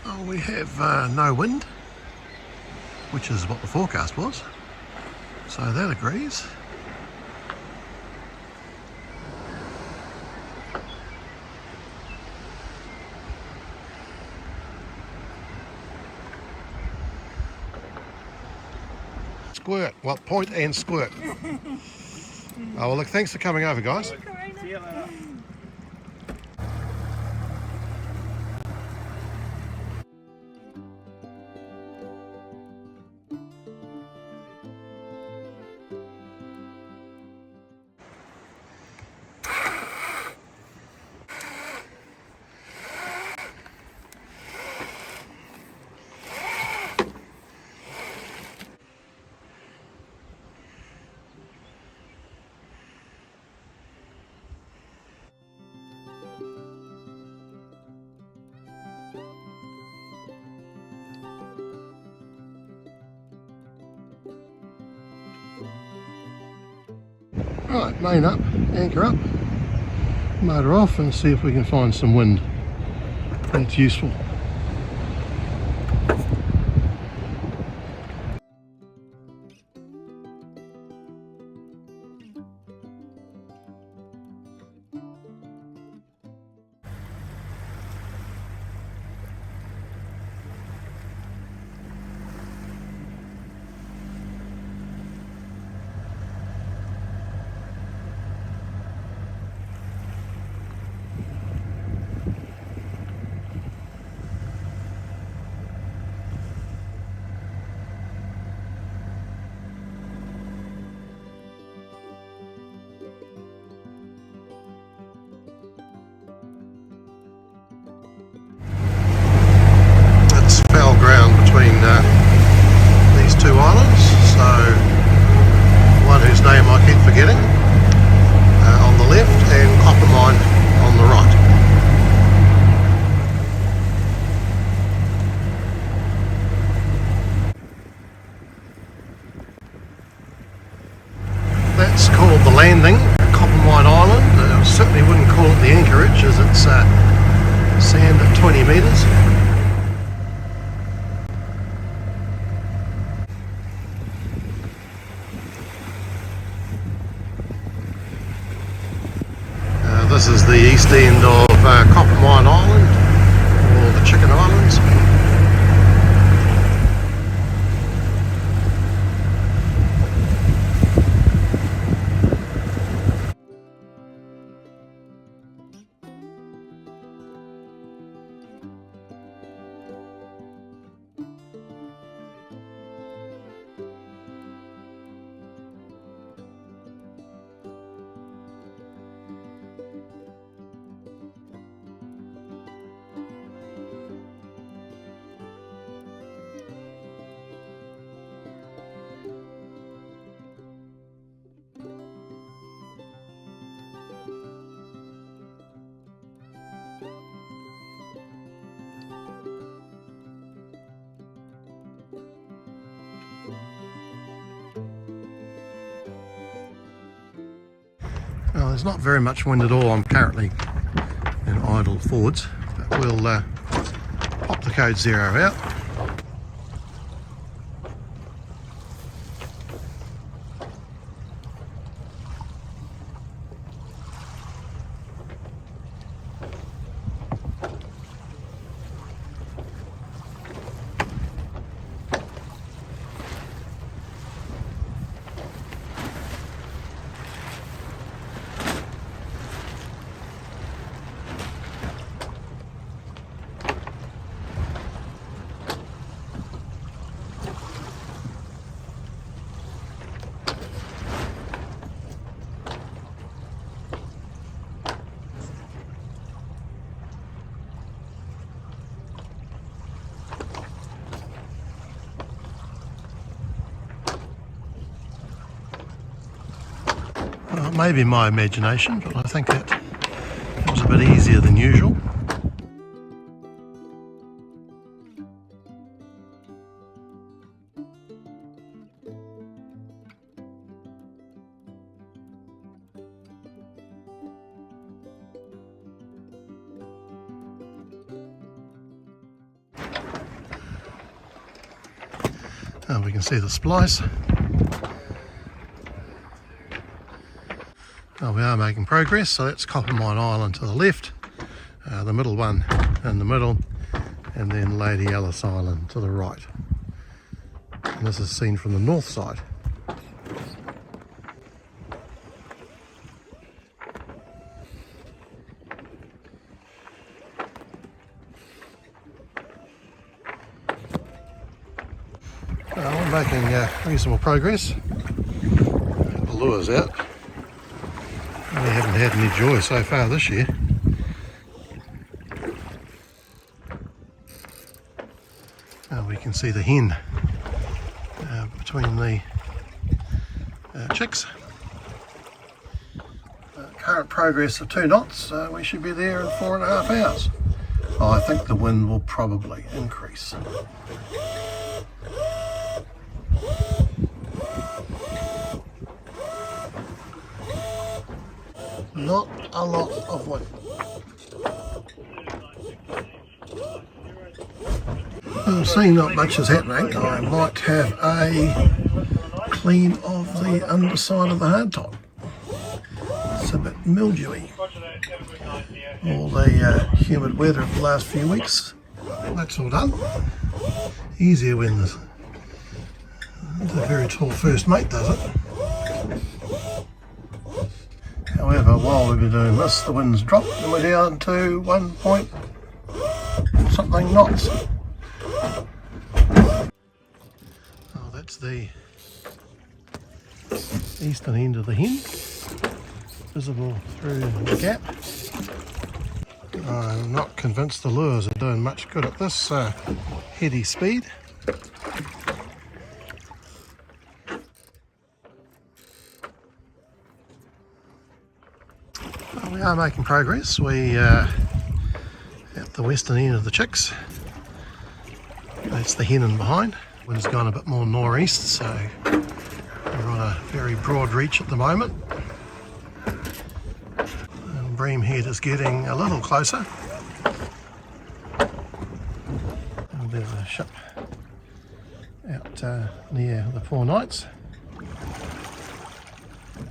Well, we have no wind, which is what the forecast was, so that agrees. Squirt, well, point and squirt. Oh, well, look, thanks for coming over, guys. See you later. Right, main up, anchor up, motor off, and see if we can find some wind. That's useful. Fell ground between these two islands, so one whose name I keep forgetting on the left and copper mine on the right. That's called the landing, Copper Mine Island. I certainly wouldn't call it the anchorage, as it's sand at 20 metres. This is the east end of Copper Mine Island, or the Chicken Islands. Well, there's not very much wind at all. I'm currently in idle forwards, but we'll pop the code 0 out. Well, it may be my imagination, but I think that it was a bit easier than usual. We can see the splice. We are making progress, so that's Coppermine Island to the left, the middle one in the middle, and then Lady Alice Island to the right. And this is seen from the north side. We're making reasonable progress. The lure's out. We haven't had any joy so far this year. We can see the hen between the chicks. Current progress of 2 knots. We should be there in 4.5 hours. I think the wind will probably increase. Not a lot of wind. Seeing not much is happening, I might have a clean of the underside of the hardtop. It's a bit mildewy. All the humid weather of the last few weeks. That's all done. Easier when the very tall first mate does it. However, while we've been doing this, the wind's dropped and we're down to 1 point something knots. Oh, that's the eastern end of the hen, visible through the gap. I'm not convinced the lures are doing much good at this heady speed. We are making progress. We at the western end of the chicks. That's the hen in behind. Wind's gone a bit more northeast, so we're on a very broad reach at the moment. And Bream Head is getting a little closer. And there's a ship out near the Four Knights.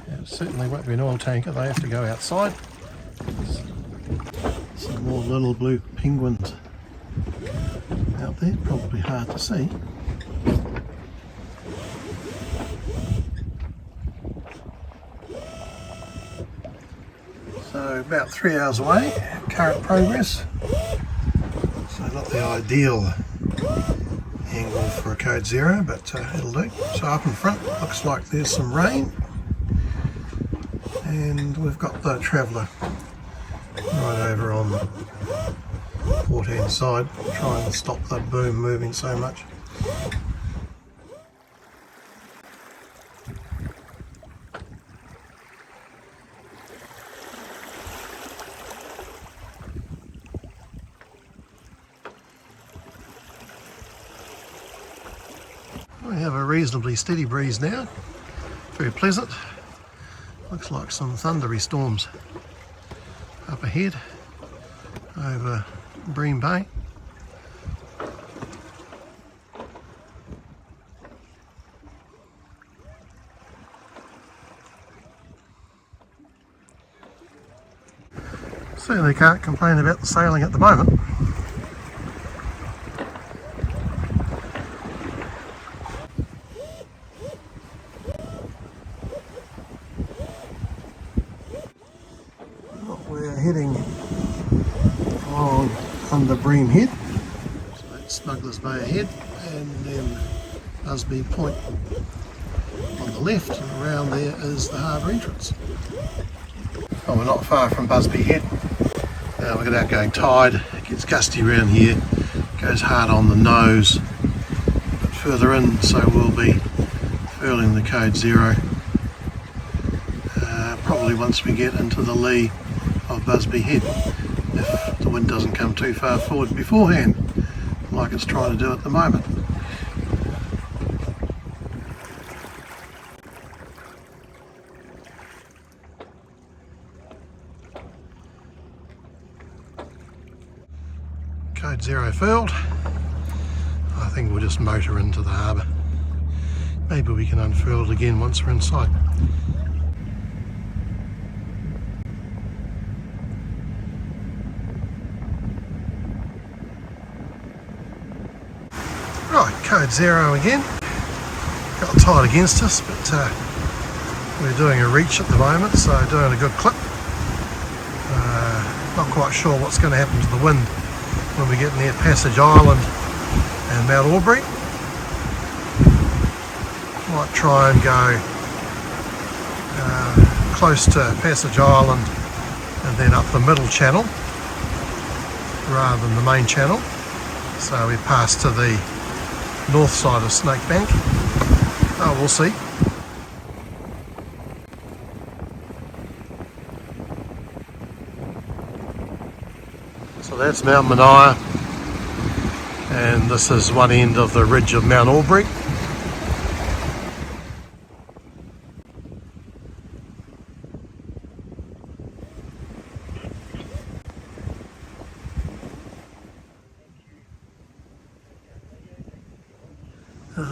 It certainly won't be an oil tanker, they have to go outside. Some more little blue penguins out there, probably hard to see. So about 3 hours away, current progress. So not the ideal angle for a code 0, but it'll do. So up in front, looks like there's some rain. And we've got the Traveller right over on the port-hand side, trying to stop the boom moving so much. We have a reasonably steady breeze now, very pleasant. Looks like some thundery storms up ahead over Bream Bay. Certainly can't complain about the sailing at the moment. We're heading along under Bream Head, so that's Smuggler's Bay ahead, and then Busby Point on the left, and around there is the harbour entrance. Oh, we're not far from Busby Head. We've got outgoing tide, it gets gusty around here, goes hard on the nose a bit further in, so we'll be furling the code 0. probably once we get into the lee of Busby Head, if the wind doesn't come too far forward beforehand, like it's trying to do at the moment. Code 0 furled. I think we'll just motor into the harbour. Maybe we can unfurl it again once we're inside. Right, code 0 again. Got the tide against us, but we're doing a reach at the moment, so doing a good clip. Not quite sure what's going to happen to the wind when we get near Passage Island and Mount Aubrey. Might try and go close to Passage Island and then up the middle channel rather than the main channel, so we pass to the north side of Snake Bank. Oh, we'll see. So that's Mount Mania, and this is one end of the ridge of Mount Aubrey.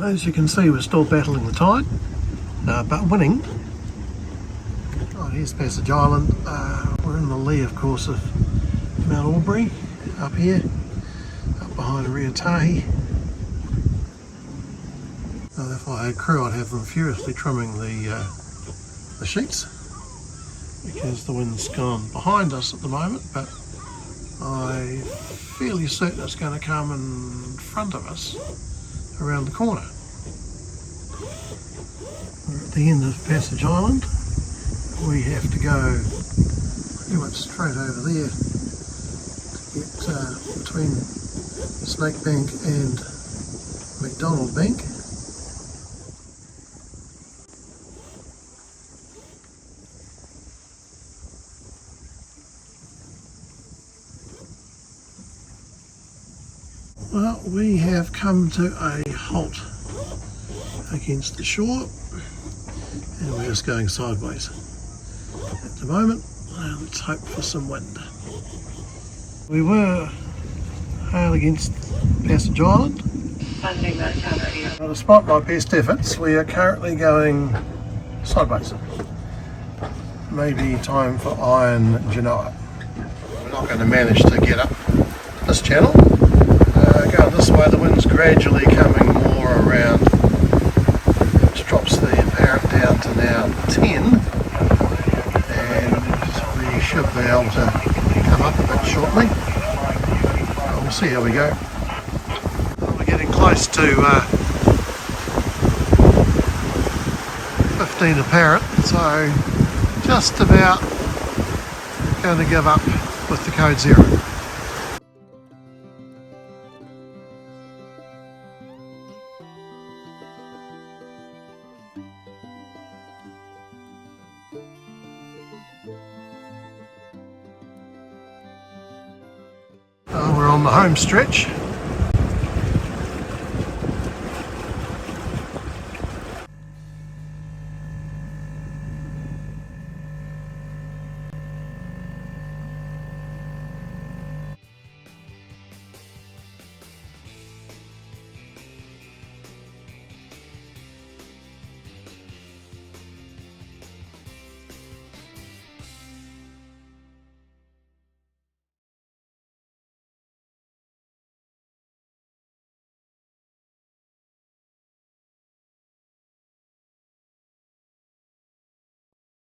As you can see, we're still battling the tide, but winning. Oh, here's Passage Island. We're in the lee, of course, of Mount Aubrey, up here, up behind Riatahi. Now, if I had crew, I'd have them furiously trimming the sheets, because the wind's gone behind us at the moment, but I'm fairly certain it's going to come in front of us around the corner. We're at the end of Passage Island. We have to go pretty much straight over there to get between Snake Bank and McDonald Bank. Well, we have come to a halt against the shore, and we're just going sideways at the moment. Let's hope for some wind. We were hard against Passage Island. Well, despite my best efforts, we are currently going sideways. Maybe time for iron Genoa. We're not going to manage to get up this channel. Going this way, the wind's gradually coming more around, which drops the apparent down to now 10, and we should be able to come up a bit shortly. We'll see how we go. We're getting close to 15 apparent, so just about going to give up with the code 0. We're on the home stretch.